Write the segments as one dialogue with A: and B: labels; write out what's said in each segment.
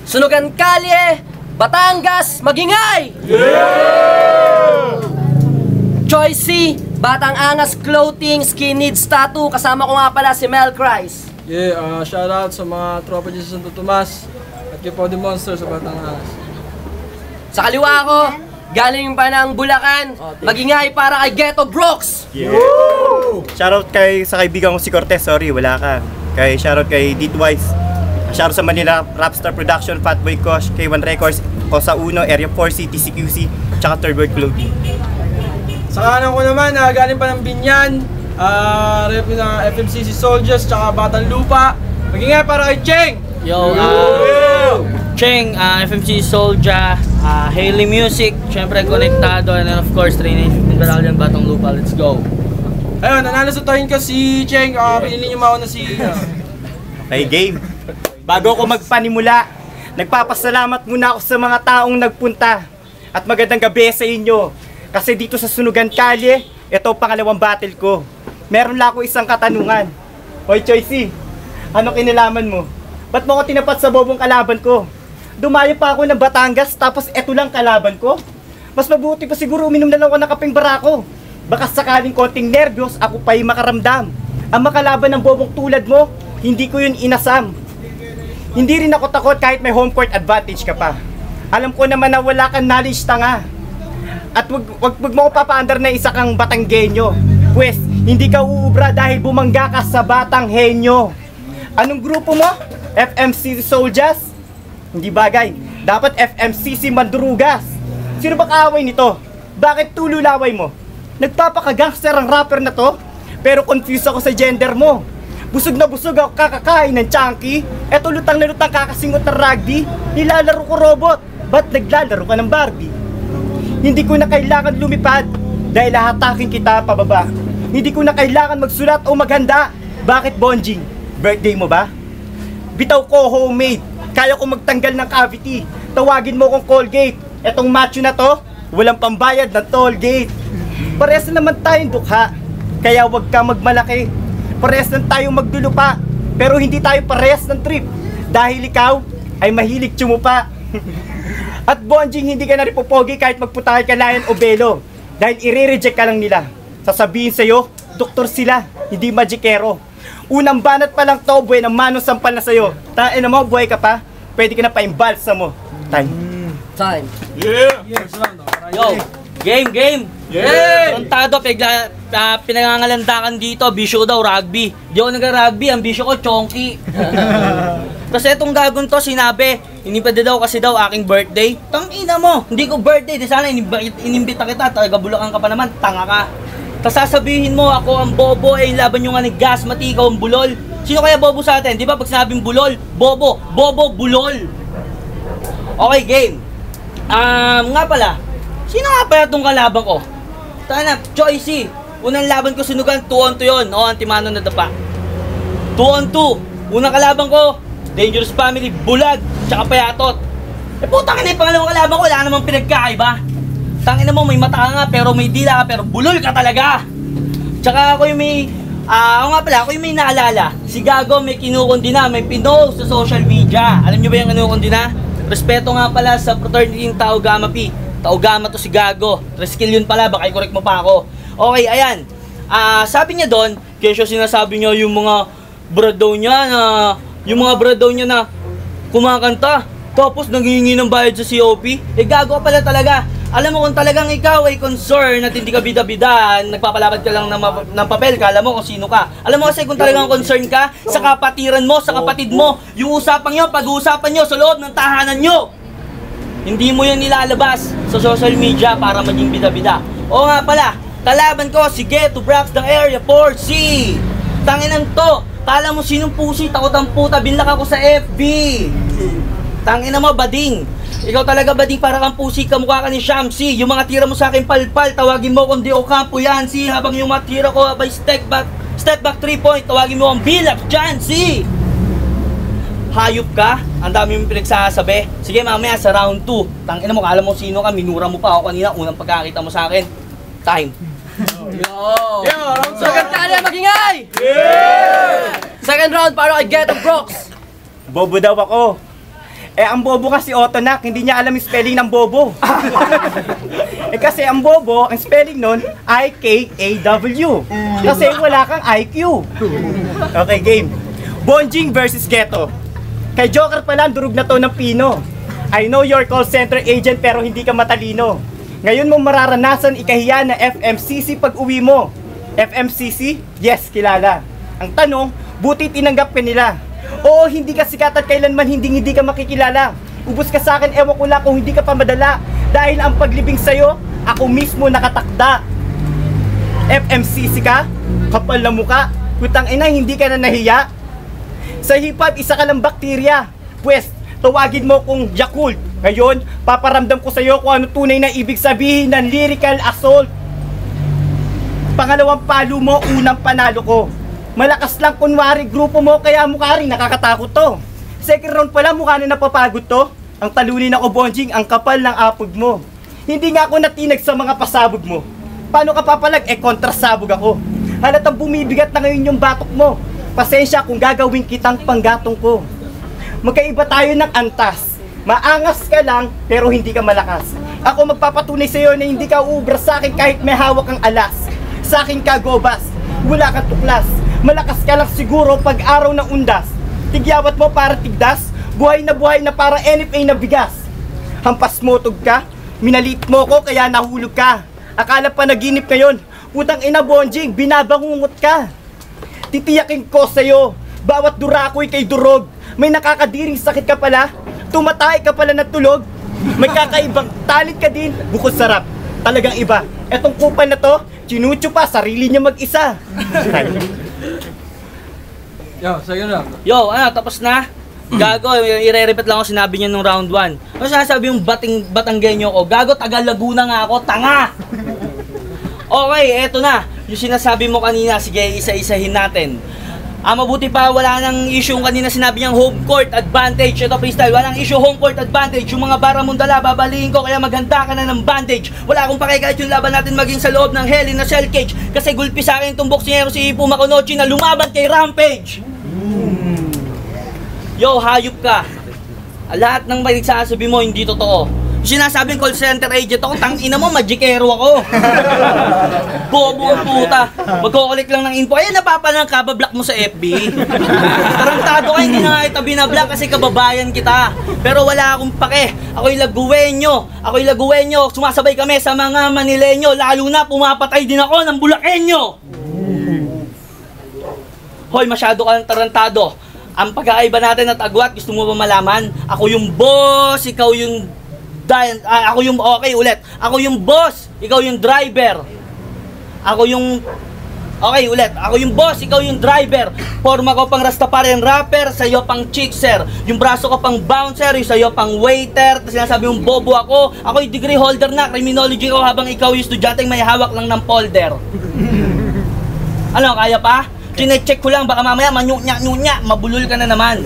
A: Sunugan Kalye, Batangas, magingay! Choice C, Batang Angas Clothing, Skin Needs Tattoo. Kasama ko nga pala si Mel Christ.
B: Shout out sa mga tropa dyan sa Santo Tomas at kay Pody Monster sa Batang Angas.
A: Sa kaliwa ko, galing pa ng Bulacan, magingay para kay Ghetto Brooks.
C: Shoutout sa kaibigan ko si Cortez, sorry wala ka. Shoutout kay Ditwise. Shoutout sa Manila Rapstar Production, Fatboy Kosh, K1 Records, Osa Uno, Area 4 City, CQC, tsaka Third World Clothing.
B: Sa kanan ko naman, galing pa ng Binyan, rep ng FMCC Soldiers, tsaka Batang Lupa. Magingay para kay Cheng!
D: Cheng, FMCC Soldier, Haley Music, syempre Konektado, and then of course Trainee Battalion, Batang Lupa. Let's go!
B: Ayun, nananasuntahin ko si Cheng, pinili niyo mauna si...
C: Okay, game. Bago ako magpanimula, nagpapasalamat muna ako sa mga taong nagpunta. At magandang gabi sa inyo. Kasi dito sa Sunugan Kalye, ito pangalawang battle ko. Meron lang ako isang katanungan. Hoy Choicy, ano kinalaman mo? Ba't mo ako tinapat sa bobong kalaban ko? Dumayo pa ako ng Batangas tapos eto lang kalaban ko? Mas mabuti pa siguro uminom na lang ako ng kapeng barako. Baka sakaling konting nervyos ako pa'y makaramdam. Ang makalaban ng bobong tulad mo, hindi ko yun inasam. Hindi rin ako takot kahit may home court advantage ka pa. Alam ko naman na wala kang knowledge, tanga. At wag mo ko papaandar na isa kang Batanggenyo. Pwes, hindi ka uubra dahil bumangga ka sa Batanghenyo. Anong grupo mo? FMCC Soldiers? Hindi bagay. Dapat FMCC Mandurugas. Sino ba kaaway nito? Bakit tululaway mo? Nagpapaka-gangster ang rapper na to? Pero confused ako sa gender mo. Busog na busog ako kakakain ng chunky. Eto lutang na lutang kakasingot ng rugby. Nilalaro ko robot. Ba't naglalaro ka ng Barbie? Hindi ko na kailangan lumipad dahil hahatakin kita pababa. Hindi ko na kailangan magsulat o maghanda. Bakit Bonjing? Birthday mo ba? Bitaw ko homemade. Kaya ko magtanggal ng cavity. Tawagin mo kong Colgate. Etong macho na to, walang pambayad ng toll gate. Parehas na naman tayong dukha. Kaya wag ka magmalaki. Parehas na tayong magdulupa. Pero hindi tayo parehas ng trip. Dahil ikaw ay mahilig tsumupa. At Bonjing, hindi ka na rin popogi kahit magputahe ka Lion o Belo. Dahil i-reject ka lang nila. Sasabihin sa'yo, doktor sila, hindi magikero. Unang banat pa lang to, buhay ng manong sampal na sa'yo. Tain na mo, buhay ka pa, pwede ka na pa-imbalsa mo. Time.
D: Yo, game! Kontado, pinangangalandakan dito, bisyo daw, rugby. Di ako nag-rugby, ang bisyo ko, chonky. Kasi itong gagon to, sinabi, inipad daw kasi daw aking birthday. Tangina mo, hindi ko birthday, di sana inimbita kita, taga-Bulacan ka pa naman, tanga ka. Tapos sasabihin mo, ako ang bobo, laban yung nga ni Gasmati, ikaw ang bulol. Sino kaya bobo sa atin? Di ba pag sinabing bulol, bobo, bulol. Okay, game. Nga pala, sino nga pala itong kalaban ko? Tana, Choicy. Unang laban ko Sunugan, 2-on-2 yun. O, antimano na dapa. 2-on-2. Unang kalaban ko, Dangerous Family, Bulag, tsaka Payatot. Putang ina, yung pangalawang kalaban ko, wala namang pinagkaiba. Tangina mo, may mata ka nga, pero may dila ka, pero bulol ka talaga. Tsaka ako yung may, ako yung may naalala. Si Gago may kinukundina, may pinost sa social media. Alam nyo ba yung kinukundina? Respeto nga pala sa fraternity ng Tau Gamma Pi. Tau Gamma to si Gago. Reskill yun pala, baka i-correct mo pa ako. Okay, ayan. Sabi niya doon, kesyo sinasabi niya yung mga brad daw niya na kumakanta. Tapos nanghihingi ng bayad sa COP. Gago ka pala talaga. Alam mo kung talagang ikaw ay concern at hindi ka bida-bida, nagpapalabad ka lang ng papel, kala mo kung sino ka. Alam mo kasi kung talagang concern ka sa kapatiran mo, sa kapatid mo, yung usapang nyo, pag-uusapan nyo sa loob ng tahanan nyo. Hindi mo yun nilalabas sa social media para maging bida-bida. Oo nga pala, kalaban ko si Ghetto Brooks ng Area 4C. Tanginan to, kala mo sinong pusi, takot ang puta, binlak ako sa FB. Tangina mo, bading. Ikaw talaga bading, para kang pusi, kamukha ka ni Shamsi. Yung mga tira mo sa akin palpal, tawagin mo kung di o kampo yan, si. Habang yung mga tira ko by step back 3 point, tawagin mo ang Bilak Jansi. Hayop ka, ang dami mong pinagsasabi. Sige, mamaya sa round 2, tangina mo, kala mo sino ka, minura mo pa ako kanina, unang pagkakita mo sa akin. Time.
A: Sunugan Kalye, magingay! Second round para kay Ghetto Brooks.
C: Bobo daw ako. Ang bobo kasi Otonak, hindi niya alam yung spelling ng bobo. Kasi ang bobo, ang spelling nun, I-K-A-W. Kasi wala kang IQ. Okay, game. Bonjing versus Ghetto. Kay Joker pala, durog na to ng Pino. I know you're call center agent pero hindi ka matalino. Ngayon mo mararanasan ikahiya na FMCC pag uwi mo. FMCC? Yes, kilala. Ang tanong, buti tinanggap ka nila. Oo, hindi ka sikat at kailanman hindi ka makikilala. Ubus ka sa akin, ewan ko lang kung hindi ka pa madala. Dahil ang paglibing sa'yo, ako mismo nakatakda. FMCC ka? Kapal na muka? Putang ina, hindi ka na nahiya? Sa hip-hop, isa ka lang bakterya. Pwes, tawagin mo kong Yakult. Ngayon, paparamdam ko sa'yo kung ano tunay na ibig sabihin ng lyrical assault. Pangalawang palo mo, unang panalo ko. Malakas lang kunwari grupo mo, kaya mukha rin nakakatakot to. Second round pala, mukha na napapagod to. Ang talunin ako, Bonjing, ang kapal ng apog mo. Hindi nga ako natinag sa mga pasabog mo. Paano ka papalag? Kontrasabog ako. Halatang bumibigat na ngayon yung batok mo. Pasensya kung gagawin kitang panggatong ko. Magkaiba tayo ng antas. Maangas ka lang, pero hindi ka malakas. Ako magpapatunay sa'yo na hindi ka uubra sa akin kahit may hawak ang alas. Sa akin ka gobas, wala kang tuklas. Malakas ka lang siguro pag araw ng undas. Tigyawat mo para tigdas, buhay na para NFA na bigas. Hampas motog ka, minalit mo ko kaya nahulog ka. Akala pa naginip ngayon, putang ina Bonjing, binabangungot ka. Titiyakin ko sa'yo, bawat durakoy kay durog. May nakakadiring sakit ka pala, tumatay ka pala na tulog. May kakaibang talent ka din, bukod sarap. Talagang iba, etong kupal na to, chinucho pa, sarili niya mag-isa.
B: Yo, sa'yo na.
D: Yo, tapos na? Gago, i-repeat lang ako sinabi niya nung round 1. Ano sinasabi yung Batanggenyo ko? Gago, taga Laguna nga ako, tanga! Okay, eto na. Yung sinasabi mo kanina, sige, isa-isahin natin. Mabuti pa, wala nang issue yung kanina sinabi niyang home court advantage. Ito freestyle, walang issue home court advantage. Yung mga bara mong dala, babalihin ko, kaya maghanda ka na ng bandage. Wala akong pake kahit yung laban natin maging sa loob ng Hell in a Cell Cage. Kasi gulpi sa akin itong boksingero si Ipu Makonochi na lumaban kay Rampage. Yo, hayop ka. Lahat ng pinagsasabi mo hindi totoo. Sinasabing call center agent ako, tangina mo, magikero ako. Bobo ang puta. Magkukulik lang ng info. Ayan, napapalang kabablock mo sa FB. Tarantado ka, hindi na nga itabi na block kasi kababayan kita. Pero wala akong pake. Ako'y Laguwenyo. Sumasabay kami sa mga Manileño. Lalo na pumapatay din ako ng Bulakenyo. Hoy, masyado ka ng tarantado. Ang pagkakaiba natin at agwat, gusto mo ba malaman? Ako yung boss, ikaw yung okay ulit. Ako yung boss, ikaw yung driver. Ako yung boss, ikaw yung driver. Forma ko pang Rastafarian rapper, sa'yo pang chickser. Yung braso ko pang bouncer, yung sa'yo pang waiter. Tapos sinasabi yung bobo ako yung degree holder na criminology ko habang ikaw yung estudyanteng may hawak lang ng folder. Ano, kaya pa? Chine-check ko lang, baka mamaya manyunya, mabulol ka na naman.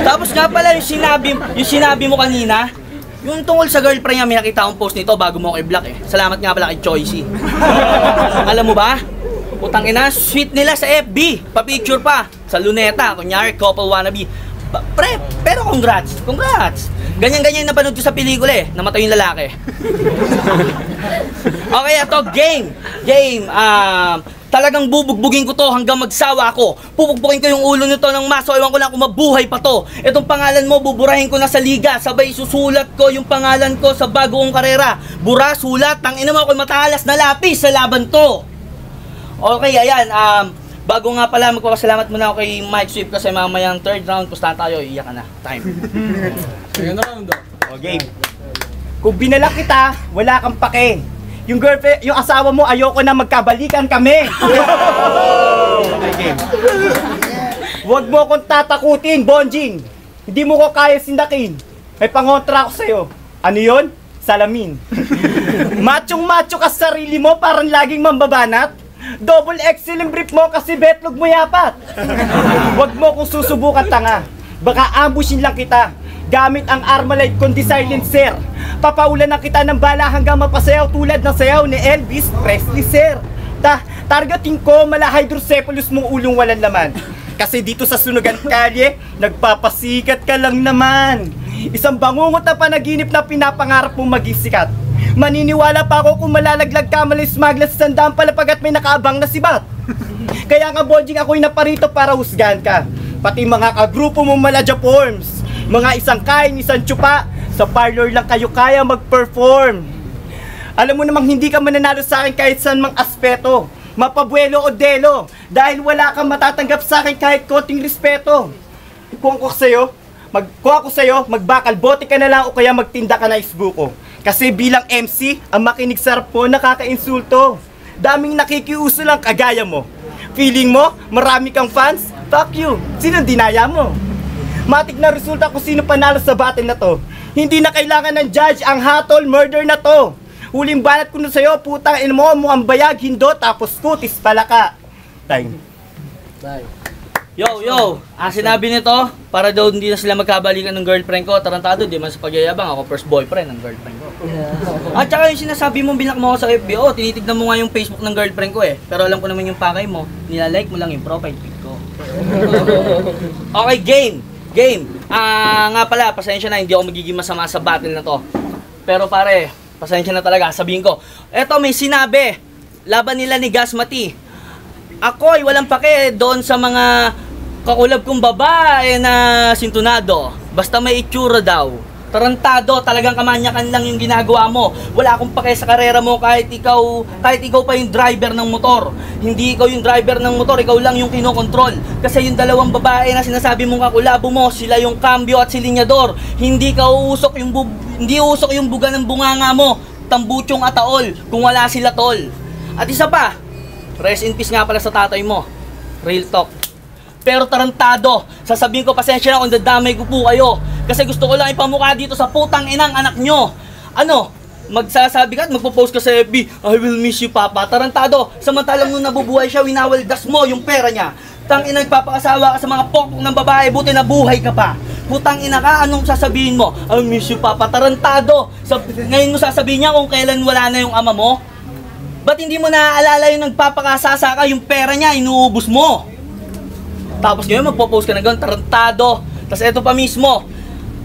D: Tapos nga pala yung sinabi mo kanina, yung tungkol sa girlfriend niya, may nakita akong post nito bago mo kay Black eh. Salamat nga pala kay Choicy. Alam mo ba? Utang ina, sweet nila sa FB. Pa-picture pa. Sa Luneta, kunyari, couple wannabe. Pero congrats. Ganyan-ganyan na napanood ko sa pelikula eh. Namatay yung lalaki. Okay, ito, game. Talagang bubugbugin ko to hanggang magsawa ako. Pupugpukin ko yung ulo nito ng maso. Ewan ko lang kung mabuhay pa to. Itong pangalan mo, buburahin ko na sa liga. Sabay susulat ko yung pangalan ko sa bagong karera. Bura, sulat, tangina mo ako'y matalas na lapis sa laban to. Okay, ayan. Bago nga pala, magpapasalamat muna ako kay Mike Swift kasi mamayang third round, pustahan tayo, iyak ka na. Time.
B: Sa'yo na round.
C: Okay. Kung binalak kita, wala kang pake. Yung girlfriend, yung asawa mo, ayoko na magkabalikan kami. Okay. Huwag mo akong tatakutin, Bonjing. Hindi mo ko kaya sindakin. May pangontra ako sa'yo. Ano yun? Salamin. Machong-macho ka sa sarili mo, parang laging mambabanat. Double XL yung brief mo kasi betlog mo yapat. Huwag mo kong susubukan tanga. Baka ambushin lang kita gamit ang Armalite kundi silencer. Papaulan na kita ng bala hanggang mapasayaw tulad ng sayaw ni Elvis Presley, sir. Targeting ko mala hydrocephalus mong ulong walang laman. Kasi dito sa Sunugan Kalye, nagpapasikat ka lang naman. Isang bangungot na panaginip na pinapangarap mong maging sikat. Maniniwala pa ako kung malalaglag ka malis maglas sa sandaan palapag at may nakaabang na sibat. Kaya nga Bonjing, ako'y naparito para husgahan ka. Pati mga kagrupo mong maladya forms. Mga isang kain, isang tsupa, sa parlor lang kayo kaya mag-perform. Alam mo namang hindi ka mananalo sa akin kahit saan mang aspeto. Mapabuelo o delo, dahil wala kang matatanggap sa akin kahit konting respeto. Kung ako sa'yo, magbakal bote ka na lang o kaya magtinda ka na isbuko. Kasi bilang MC, ang makinig sarap mo nakaka-insulto. Daming nakikiuso lang kagaya mo. Feeling mo, marami kang fans? Fuck you, sinong dinaya mo? Matik na resulta kung sino panalo sa battle na to. Hindi na kailangan ng judge, ang hatol, murder na to. Huling banat ko na sa'yo, putang ina mo, mukhang bayag, hindo, tapos kutis pala ka. Time.
D: Yo, sinabi nito, para daw hindi na sila magkabalikan ng girlfriend ko, tarantado, di man sa pagyayabang, ako first boyfriend ng girlfriend ko. At saka yung sinasabi mong binak mo ako sa FBO, tinitignan mo nga yung Facebook ng girlfriend ko eh. Pero alam ko naman yung pakay mo, nilalike mo lang yung profile pic ko. Okay, game. Nga pala, pasensya na, hindi ako magiging masama sa battle na to. Pero pare, pasensya na talaga, sabihin ko. Eto, may sinabi, laban nila ni Gasmati. Ako ay walang pake doon sa mga kakulab kong babae na sintunado. Basta may itsura daw. Tarantado, talagang kamanyakan lang yung ginagawa mo. Wala akong pake sa karera mo kahit ikaw pa yung driver ng motor. Hindi ikaw yung driver ng motor, ikaw lang yung kinokontrol. Kasi yung dalawang babae na sinasabi mong kakulabo mo, sila yung cambio at si linyador. Hindi usok yung buga ng bunganga mo, tambutyong ataol, kung wala sila tol. At isa pa, rest in peace nga pala sa tatay mo. Real talk. Pero tarantado, sasabihin ko pasensya na kung dadamay ko po kayo. Kasi gusto ko lang ipamukha dito sa putang inang anak nyo. Ano? Magsasabi ka at magpo-post ka sa FB, I will miss you papa. Tarantado, samantalang nung nabubuhay siya, winawaldas mo yung pera niya. Tang ina, nagpapakasawa ka sa mga pokpok ng babae, buti na buhay ka pa. Putang ina ka, anong sasabihin mo? I miss you papa. Tarantado, ngayon mo sasabihin niya kung kailan wala na yung ama mo? Ba't hindi mo naaalala yung nagpapakasasa ka, yung pera niya, inuubos mo? Tapos ngayon magpo-post ka na gano'n, tarantado. Tapos eto pa mismo,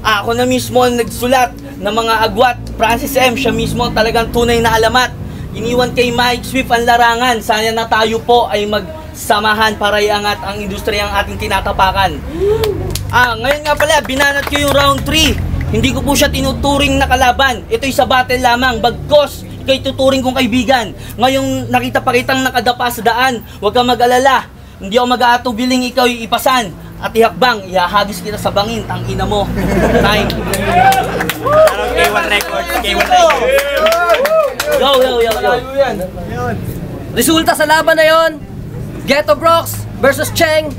D: ako na mismo ang nagsulat ng mga agwat. Francis M, siya mismo talagang tunay na alamat. Iniwan kay Mike Swift ang larangan. Sana na tayo po ay magsamahan para iangat ang industriya ang ating tinatapakan. Ngayon nga pala, binanat ko yung round 3. Hindi ko po siya tinuturing na kalaban. Ito'y sa battle lamang, bagkos ika'y tuturing kong kaibigan. Ngayong nakita pa kitang nakadapa sa daan, huwag kang mag-alala. Hindi ako mag-aatubiling ikaw ipasan. At ihakbang, ihahagis kita sa bangin, tangina mo. Time.
C: K1 record.
D: Yo.
A: Resulta sa laban na yon, Ghetto Brox versus Cheng.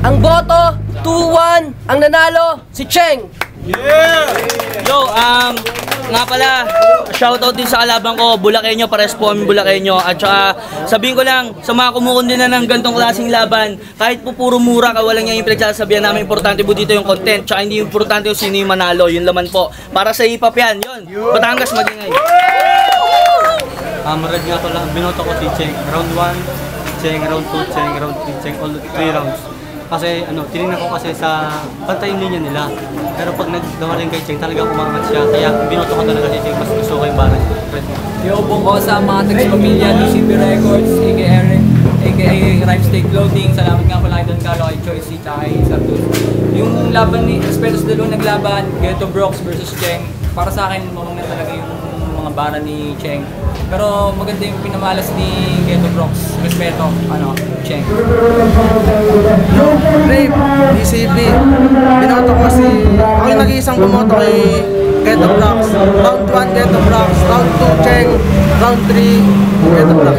A: Ang boto, 2-1. Ang nanalo, si Cheng.
D: Yo, nga pala, shoutout din sa kalaban ko, Bulakenyo, pares po kami Bulakenyo. At saka, sabihin ko lang, sa mga kumukundi na ng gantong klaseng laban, kahit po puro mura ka, walang yung pinagsasabihan namin, importante po dito yung content. Tsaka hindi importante yung sino yung manalo, yun laman po. Para sa hip-hop yan, yun. Batangas, magingay.
E: Marad nga pala, binoto ko si Cheng. Round 1, Cheng, round 2, Cheng, round 3, Cheng, all 3 rounds. Kasi tinignan ko kasi sa pantay yung linya nila. Pero pag nagdawaling kay Cheng, talagang umangat siya. Kaya binoto ko talaga si Cheng, mas gusto ko yung baran.
F: Iubong ko sa mga taga-pamilya, DCB Records, aka Rhyme Clothing. Salamat nga pala kay Don Carlo, kay Choice, tsaka kay Sartus. Yung laban ni Espetos dalawang naglaban, Ghetto Brox versus Cheng. Para sa akin, mamang talaga yung mga bara ni Cheng. Pero maganda yung pinamalas ni Ghetto Brox. Respeto, Cheng.
G: Brave, DCB. Binoto ko ako yung nag-iisang bumoto kay Ghetto Brox. Round 1, Ghetto Brox. Round 2, Cheng. Round 3, Ghetto Brox.